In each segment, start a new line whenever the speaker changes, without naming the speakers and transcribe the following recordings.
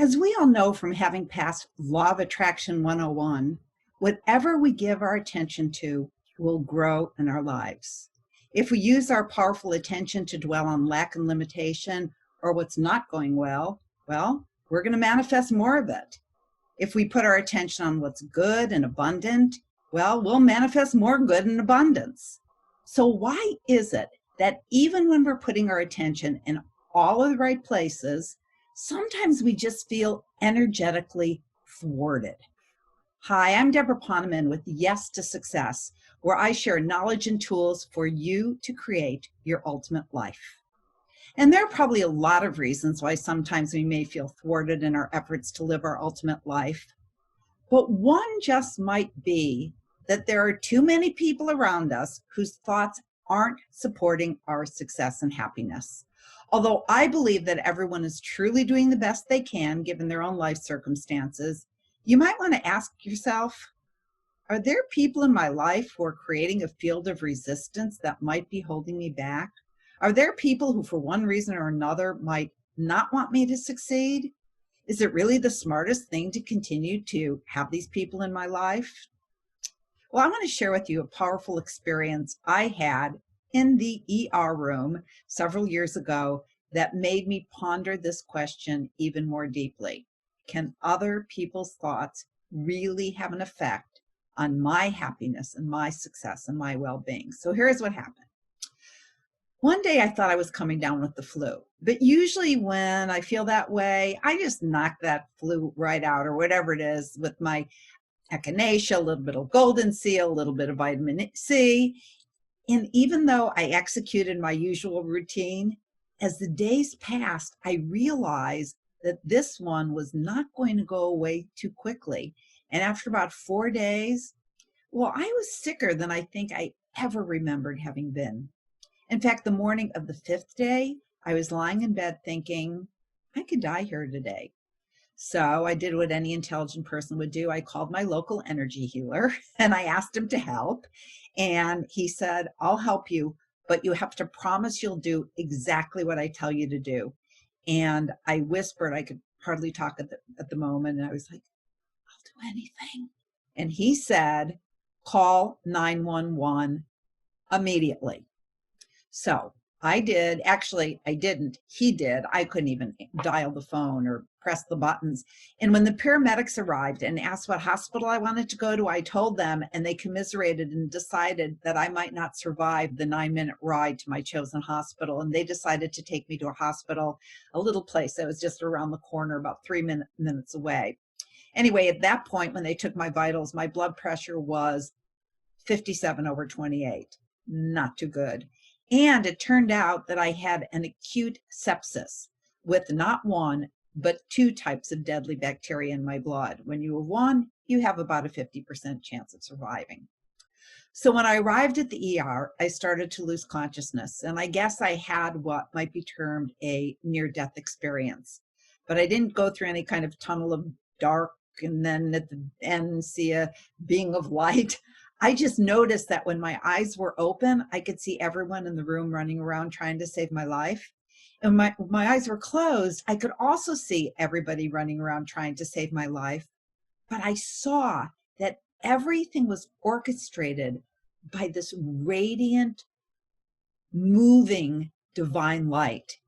As we all know from having passed Law of Attraction 101, whatever we give our attention to will grow in our lives. If we use our powerful attention to dwell on lack and limitation or what's not going well, we're going to manifest more of it. If we put our attention on what's good and abundant, we'll manifest more good and abundance. So why is it that even when we're putting our attention in all of the right places, sometimes we just feel energetically thwarted? Hi, I'm Deborah Poneman with Yes to Success, where I share knowledge and tools for you to create your ultimate life. And there are probably a lot of reasons why sometimes we may feel thwarted in our efforts to live our ultimate life. But one just might be that there are too many people around us whose thoughts aren't supporting our success and happiness. Although I believe that everyone is truly doing the best they can given their own life circumstances, you might want to ask yourself, are there people in my life who are creating a field of resistance that might be holding me back? Are there people who, for one reason or another, might not want me to succeed? Is it really the smartest thing to continue to have these people in my life? Well, I want to share with you a powerful experience I had in the ER room several years ago that made me ponder this question even more deeply. Can other people's thoughts really have an effect on my happiness and my success and my well-being? So here's what happened. One day I thought I was coming down with the flu, but usually when I feel that way, I just knock that flu right out or whatever it is with my echinacea, a little bit of golden seal, a little bit of vitamin C. And even though I executed my usual routine, as the days passed, I realized that this one was not going to go away too quickly. And after about 4 days, I was sicker than I think I ever remembered having been. In fact, the morning of the 5th day, I was lying in bed thinking, I could die here today. So I did what any intelligent person would do. I called my local energy healer and I asked him to help. And he said, I'll help you, but you have to promise you'll do exactly what I tell you to do. And I whispered, I could hardly talk at the moment. And I was like, I'll do anything. And he said, call 911 immediately. So I did. Actually, I didn't. He did. I couldn't even dial the phone or press the buttons. And when the paramedics arrived and asked what hospital I wanted to go to, I told them, and they commiserated and decided that I might not survive the 9-minute ride to my chosen hospital. And they decided to take me to a hospital, a little place that was just around the corner, about 3 minutes away. Anyway, at that point, when they took my vitals, my blood pressure was 57/28. Not too good. And it turned out that I had an acute sepsis with not one, but 2 types of deadly bacteria in my blood. When you have one, you have about a 50% chance of surviving. So when I arrived at the ER, I started to lose consciousness. And I guess I had what might be termed a near-death experience. But I didn't go through any kind of tunnel of dark and then at the end see a being of light. I just noticed that when my eyes were open, I could see everyone in the room running around trying to save my life. And my eyes were closed, I could also see everybody running around trying to save my life. But I saw that everything was orchestrated by this radiant, moving divine light.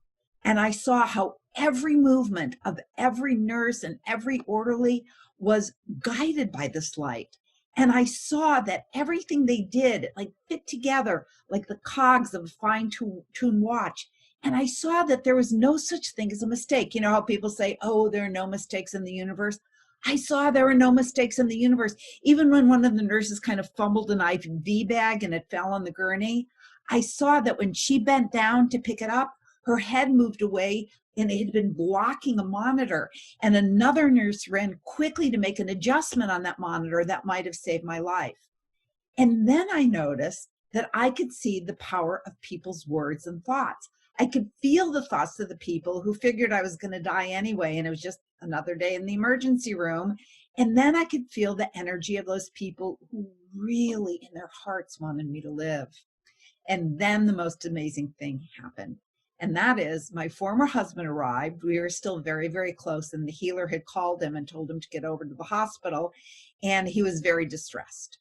And I saw how every movement of every nurse and every orderly was guided by this light. And I saw that everything they did fit together like the cogs of a fine-tuned watch. And I saw that there was no such thing as a mistake. You know how people say, oh, there are no mistakes in the universe? I saw there were no mistakes in the universe. Even when one of the nurses kind of fumbled an IV bag and it fell on the gurney, I saw that when she bent down to pick it up, her head moved away and it had been blocking a monitor. And another nurse ran quickly to make an adjustment on that monitor that might have saved my life. And then I noticed that I could see the power of people's words and thoughts. I could feel the thoughts of the people who figured I was going to die anyway, and it was just another day in the emergency room. And then I could feel the energy of those people who really in their hearts wanted me to live. And then the most amazing thing happened. And that is, my former husband arrived. We were still very, very close, and the healer had called him and told him to get over to the hospital, and he was very distressed.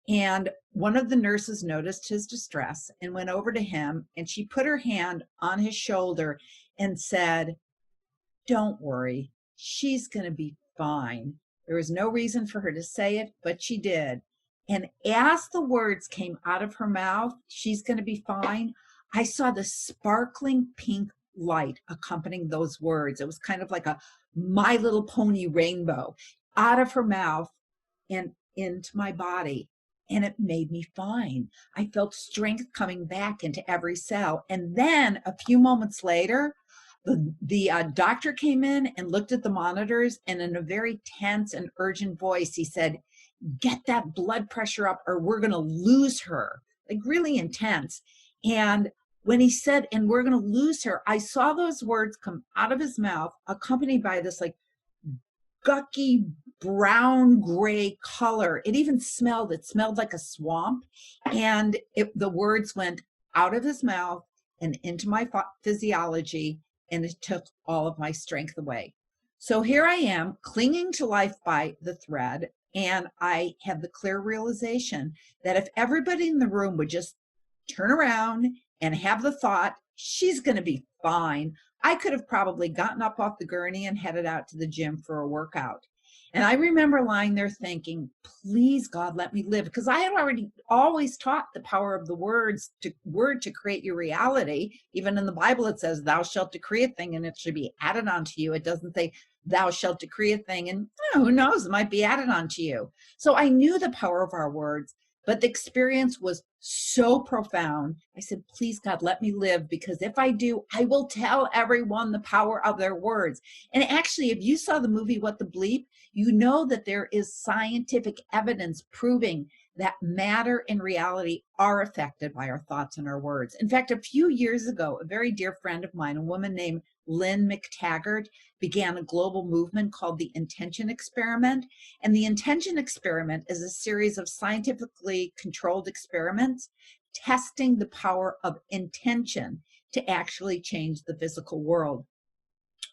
And one of the nurses noticed his distress and went over to him, and she put her hand on his shoulder and said, "Don't worry, she's going to be fine." There was no reason for her to say it, but she did. And as the words came out of her mouth, "she's going to be fine," I saw the sparkling pink light accompanying those words. It was kind of like a My Little Pony rainbow out of her mouth and into my body. And it made me fine. I felt strength coming back into every cell. And then a few moments later, the doctor came in and looked at the monitors, and in a very tense and urgent voice, he said, "Get that blood pressure up or we're going to lose her." Like really intense. And when he said, "And we're going to lose her," I saw those words come out of his mouth, accompanied by this like gucky brown gray color. It even smelled, it smelled like a swamp. And the words went out of his mouth and into my physiology, and it took all of my strength away. So here I am clinging to life by the thread. And I have the clear realization that if everybody in the room would just turn around and have the thought, "She's going to be fine," I could have probably gotten up off the gurney and headed out to the gym for a workout. And I remember lying there thinking, "Please, God, let me live." Because I had already always taught the power of the word to create your reality. Even in the Bible, it says, "Thou shalt decree a thing and it should be added onto you." It doesn't say, "Thou shalt decree a thing," and who knows, it might be added onto you. So I knew the power of our words, but the experience was so profound. I said, "Please, God, let me live, because if I do, I will tell everyone the power of their words." And actually, if you saw the movie What the Bleep, you know that there is scientific evidence proving that matter and reality are affected by our thoughts and our words. In fact, a few years ago, a very dear friend of mine, a woman named Lynn McTaggart, began a global movement called the Intention Experiment. And the Intention Experiment is a series of scientifically controlled experiments testing the power of intention to actually change the physical world.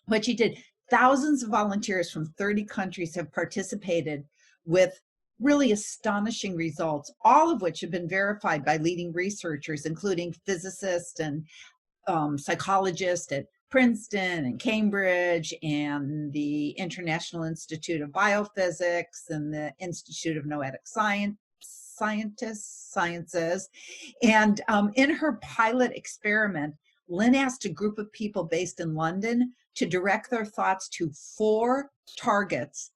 What she did, thousands of volunteers from 30 countries have participated with really astonishing results, all of which have been verified by leading researchers, including physicists and psychologists at Princeton and Cambridge and the International Institute of Biophysics and the Institute of Noetic Sciences. And in her pilot experiment, Lynn asked a group of people based in London to direct their thoughts to 4 targets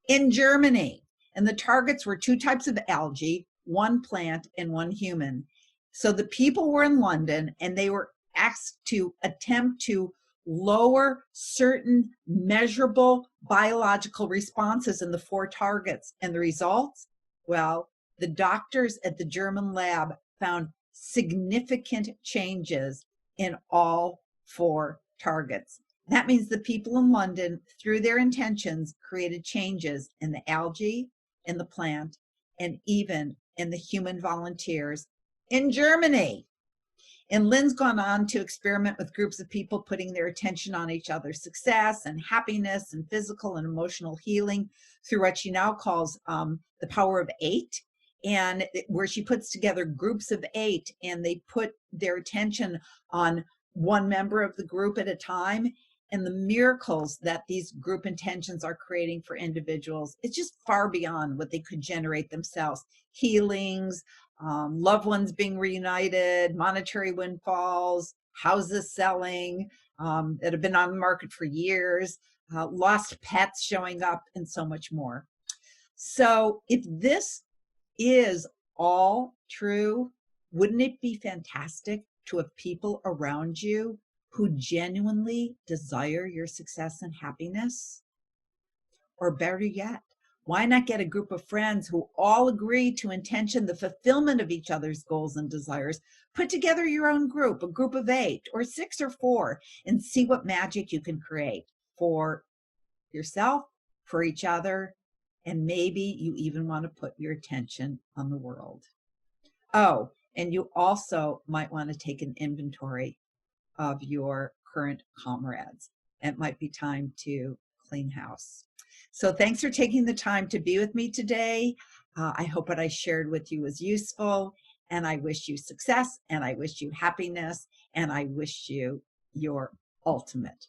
in Germany. And the targets were 2 types of algae, 1 plant and 1 human. So the people were in London and they were asked to attempt to lower certain measurable biological responses in the 4 targets. And the results? Well, the doctors at the German lab found significant changes in all 4 targets. That means the people in London, through their intentions, created changes in the algae, in the plant, and even in the human volunteers in Germany. And Lynn's gone on to experiment with groups of people putting their attention on each other's success and happiness and physical and emotional healing through what she now calls the power of 8. And where she puts together groups of 8 and they put their attention on one member of the group at a time. And the miracles that these group intentions are creating for individuals, it's just far beyond what they could generate themselves. Healings, loved ones being reunited, monetary windfalls, houses selling that have been on the market for years, lost pets showing up, and so much more. So if this is all true, wouldn't it be fantastic to have people around you who genuinely desire your success and happiness? Or better yet, why not get a group of friends who all agree to intention the fulfillment of each other's goals and desires? Put together your own group, a group of 8 or 6 or 4, and see what magic you can create for yourself, for each other, and maybe you even want to put your attention on the world. Oh, and you also might want to take an inventory of your current comrades. It might be time to clean house. So thanks for taking the time to be with me today. I hope what I shared with you was useful, and I wish you success, and I wish you happiness, and I wish you your ultimate